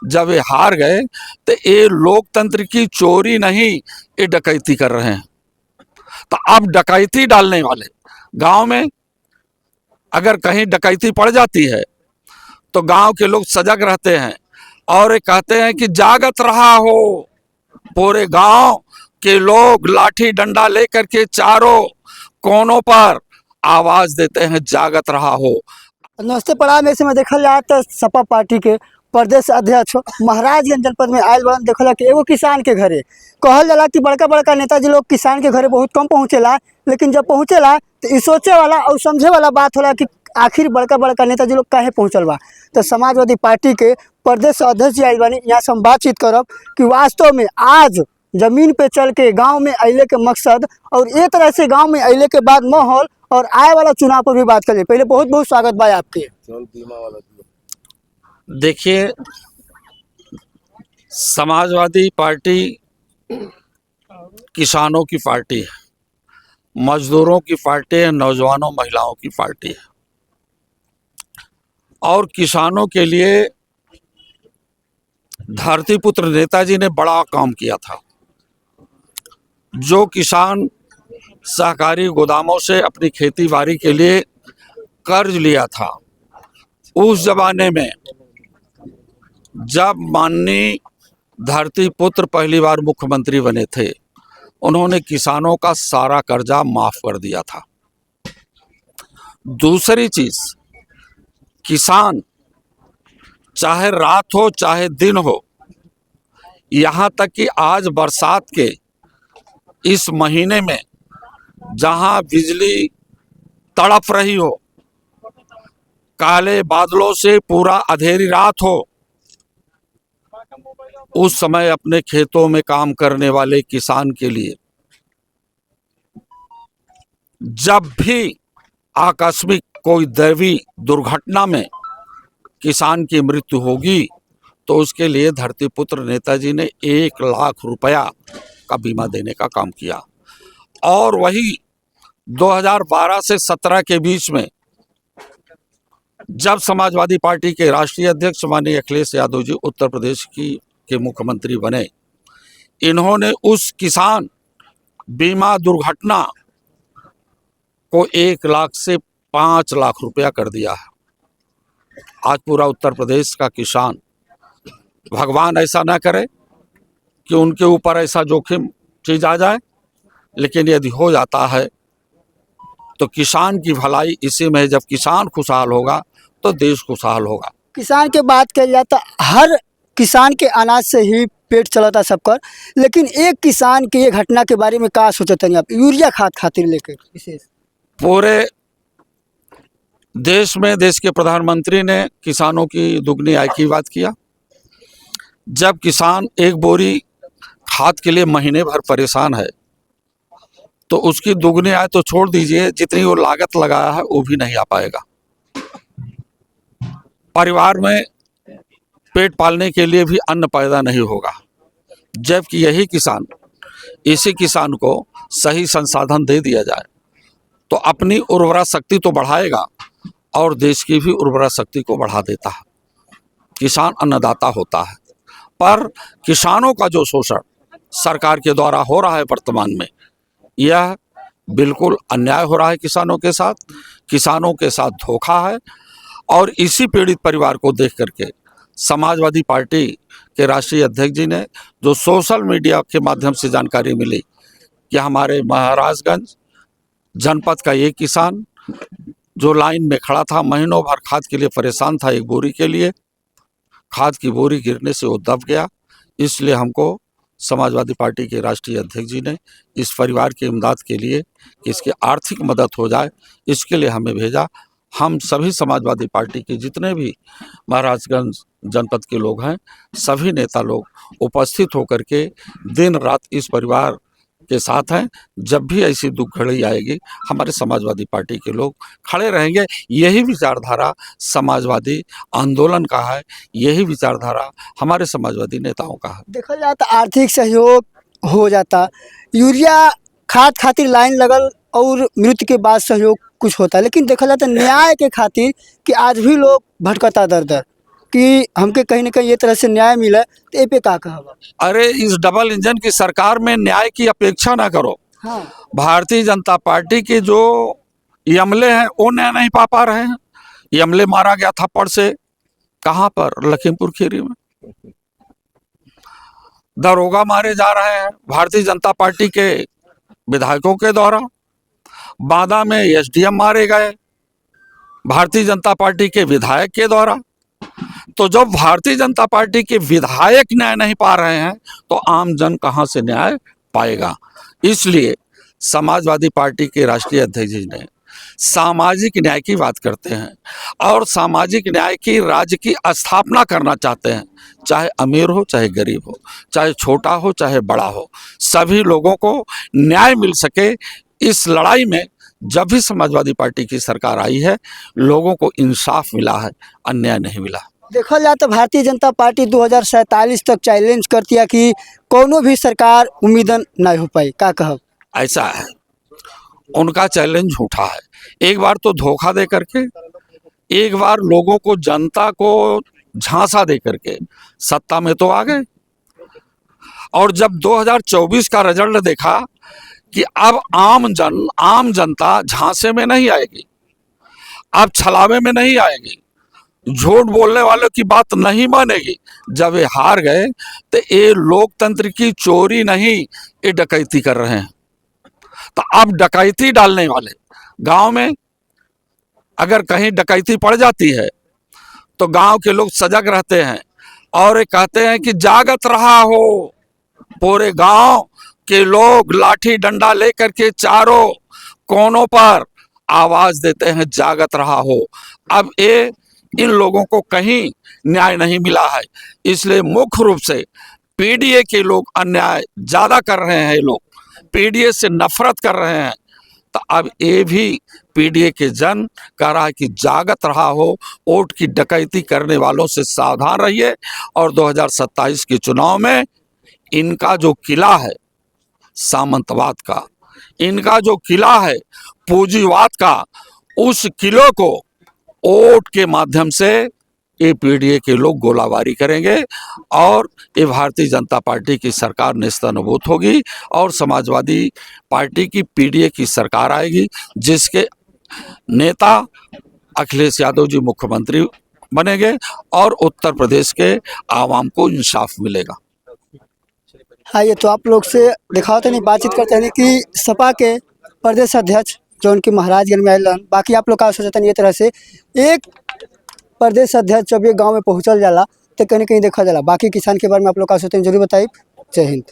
जब ये हार गए तो ये लोकतंत्र की चोरी नहीं, ये डकैती कर रहे हैं। तो अब डकैती डालने वाले गांव में अगर कहीं डकैती पड़ जाती है तो गांव के लोग सजग रहते हैं और ये कहते हैं कि जागत रहा हो। पूरे गांव के लोग लाठी डंडा लेकर के चारों कोनों पर आवाज देते हैं, जागत रहा हो। नमस्ते प्रणाम। में देखल जाए तो सपा पार्टी के प्रदेश अध्यक्ष महाराजगंज जनपद में आयल बड़न। देखल कि एगो किसान के घरे कहल जाला कि बड़का बड़का नेताजी लोग किसान के घरे बहुत कम पहुँचेला, लेकिन जब पहुँचेला तो सोचे वाला और समझे वाला बात होला कि आखिर बड़का बड़का नेताजी लोग काहे पहुँचल बा। तो समाजवादी पार्टी के प्रदेश अध्यक्ष जी आयल बानी, यहाँ से हम बातचीत करब कि वास्तव में आज जमीन पे चल के गांव में अइले के मकसद और एक तरह से गांव में अइले के बाद माहौल और आए वाला चुनाव पर भी बात करिए। पहले बहुत बहुत स्वागत भाई आपके। देखिए, समाजवादी पार्टी किसानों की पार्टी है, मजदूरों की पार्टी है, नौजवानों महिलाओं की पार्टी है और किसानों के लिए धरती पुत्र नेताजी ने बड़ा काम किया था। जो किसान सहकारी गोदामों से अपनी खेती बाड़ी के लिए कर्ज लिया था, उस जमाने में जब माननीय धरती पुत्र पहली बार मुख्यमंत्री बने थे, उन्होंने किसानों का सारा कर्जा माफ कर दिया था। दूसरी चीज, किसान चाहे रात हो चाहे दिन हो, यहाँ तक कि आज बरसात के इस महीने में जहाँ बिजली तड़प रही हो, काले बादलों से पूरा अंधेरी रात हो, उस समय अपने खेतों में काम करने वाले किसान के लिए जब भी आकस्मिक कोई दैवी दुर्घटना में किसान की मृत्यु होगी तो उसके लिए धरती पुत्र नेताजी ने 1 लाख रुपया का बीमा देने का काम किया। और वही 2012 से 17 के बीच में जब समाजवादी पार्टी के राष्ट्रीय अध्यक्ष माननीय अखिलेश यादव जी उत्तर प्रदेश के मुख्यमंत्री बने, इन्होंने उस किसान बीमा दुर्घटना को 1 लाख से 5 लाख रुपया कर दिया है। आज पूरा उत्तर प्रदेश का किसान, भगवान ऐसा ना करे कि उनके ऊपर ऐसा जोखिम चीज आ जाए, लेकिन यदि हो जाता है तो किसान की भलाई इसी में है। जब किसान खुशहाल होगा तो देश खुशहाल होगा। किसान के बात कल जाता, हर किसान के अनाज से ही पेट चलता सबकर, लेकिन एक किसान के ये घटना के बारे में क्या सोचते हैं आप, यूरिया खाद खातिर लेकर विशेष? पूरे देश में देश के प्रधानमंत्री ने किसानों की दुगनी आय की बात किया। जब किसान एक बोरी खाद के लिए महीने भर परेशान है तो उसकी दुगनी आय तो छोड़ दीजिए, जितनी वो लागत लगाया है वो भी नहीं आ पाएगा। परिवार में पेट पालने के लिए भी अन्न पैदा नहीं होगा। जबकि यही किसान, इसी किसान को सही संसाधन दे दिया जाए तो अपनी उर्वरा शक्ति तो बढ़ाएगा और देश की भी उर्वरा शक्ति को बढ़ा देता है। किसान अन्नदाता होता है, पर किसानों का जो शोषण सरकार के द्वारा हो रहा है वर्तमान में, यह बिल्कुल अन्याय हो रहा है। किसानों के साथ धोखा है। और इसी पीड़ित परिवार को देख करके समाजवादी पार्टी के राष्ट्रीय अध्यक्ष जी ने जो सोशल मीडिया के माध्यम से जानकारी मिली कि हमारे महाराजगंज जनपद का एक किसान जो लाइन में खड़ा था, महीनों भर खाद के लिए परेशान था, एक बोरी के लिए, खाद की बोरी गिरने से वो दब गया। इसलिए हमको समाजवादी पार्टी के राष्ट्रीय अध्यक्ष जी ने इस परिवार की इमदाद के लिए, इसकी आर्थिक मदद हो जाए, इसके लिए हमें भेजा। हम सभी समाजवादी पार्टी के जितने भी महाराजगंज जनपद के लोग हैं, सभी नेता लोग उपस्थित होकर के दिन रात इस परिवार के साथ हैं। जब भी ऐसी दुख घड़ी आएगी, हमारे समाजवादी पार्टी के लोग खड़े रहेंगे। यही विचारधारा समाजवादी आंदोलन का है, यही विचारधारा हमारे समाजवादी नेताओं का है। देखा जाए तो आर्थिक सहयोग हो जाता, यूरिया खाद खातिर लाइन लगल और मृत्यु के बाद सहयोग कुछ होता है, लेकिन देखा जाता न्याय के खातिर कि आज भी लोग भटकता दर दर कि हमके कहीं ना कहीं ये तरह से न्याय मिले, तो ए पे का कहब? अरे इस डबल इंजन की सरकार में न्याय की अपेक्षा ना करो। हाँ, भारतीय जनता पार्टी के जो यमले हैं वो न्याय नहीं पा रहे हैं। यमले मारा गया थप्पड़ से, कहाँ पर? लखीमपुर खीरी में। दरोगा मारे जा रहे हैं भारतीय जनता पार्टी के विधायकों के द्वारा। बांदा में एसडीएम मारे गए भारतीय जनता पार्टी के विधायक के द्वारा। तो जब भारतीय जनता पार्टी के विधायक न्याय नहीं पा रहे हैं तो आम जन कहां से न्याय पाएगा? इसलिए समाजवादी पार्टी के राष्ट्रीय अध्यक्ष जी ने सामाजिक न्याय की बात करते हैं और सामाजिक न्याय की राज्य की स्थापना करना चाहते हैं। चाहे अमीर हो, चाहे गरीब हो, चाहे छोटा हो, चाहे बड़ा हो, सभी लोगों को न्याय मिल सके। इस लड़ाई में जब भी समाजवादी पार्टी की सरकार आई है, लोगों को इंसाफ मिला है, अन्याय नहीं मिला। देखल जाए तो भारतीय जनता पार्टी 2047 तक चैलेंज करती है कि कोनो भी सरकार उम्मीदन नहीं हो पाई, का कहब? ऐसा है, उनका चैलेंज झूठा है। एक बार तो धोखा दे करके, एक बार लोगों को, जनता को झांसा दे करके सत्ता में तो आ गए। और जब 2024 का रिजल्ट देखा कि अब आम जनता झांसे में नहीं आएगी, अब छलावे में नहीं आएगी, झूठ बोलने वालों की बात नहीं मानेगी। जब ये हार गए तो ये लोकतंत्र की चोरी नहीं, ये डकैती कर रहे हैं। तो अब डकैती डालने वाले गांव में अगर कहीं डकैती पड़ जाती है तो गांव के लोग सजग रहते हैं और ये कहते हैं कि जागत रहा हो। पूरे गांव के लोग लाठी डंडा लेकर के चारों कोनों पर आवाज देते हैं, जागत रहा हो। अब ये इन लोगों को कहीं न्याय नहीं मिला है, इसलिए मुख्य रूप से पीडीए के लोग अन्याय ज्यादा कर रहे हैं। ये लोग पीडीए से नफरत कर रहे हैं। तो अब ये भी पीडीए के जन कह रहा है कि जागत रहा हो, वोट की डकैती करने वालों से सावधान रहिए। और 2027 के चुनाव में इनका जो किला है सामंतवाद का, इनका जो किला है पूंजीवाद का, उस किले को वोट के माध्यम से ये पीडीए के लोग गोलाबारी करेंगे और ये भारतीय जनता पार्टी की सरकार नेस्तनाबूद होगी और समाजवादी पार्टी की पीडीए की सरकार आएगी, जिसके नेता अखिलेश यादव जी मुख्यमंत्री बनेंगे और उत्तर प्रदेश के आवाम को इंसाफ मिलेगा। हाँ, ये तो आप लोग से दिखाओ तो नहीं, बातचीत करते हैं कि सपा के प्रदेश अध्यक्ष जो उनकी महाराजगंज में आयल, बाकी आप लोग का सोचते हैं ये तरह से एक प्रदेश अध्यक्ष जब ये गांव में पहुंचल जाला तो कहीं ना कहीं देखा जाला। बाकी किसान के बारे में आप लोग का सोचते हैं जरूर बताइए। जय हिंद।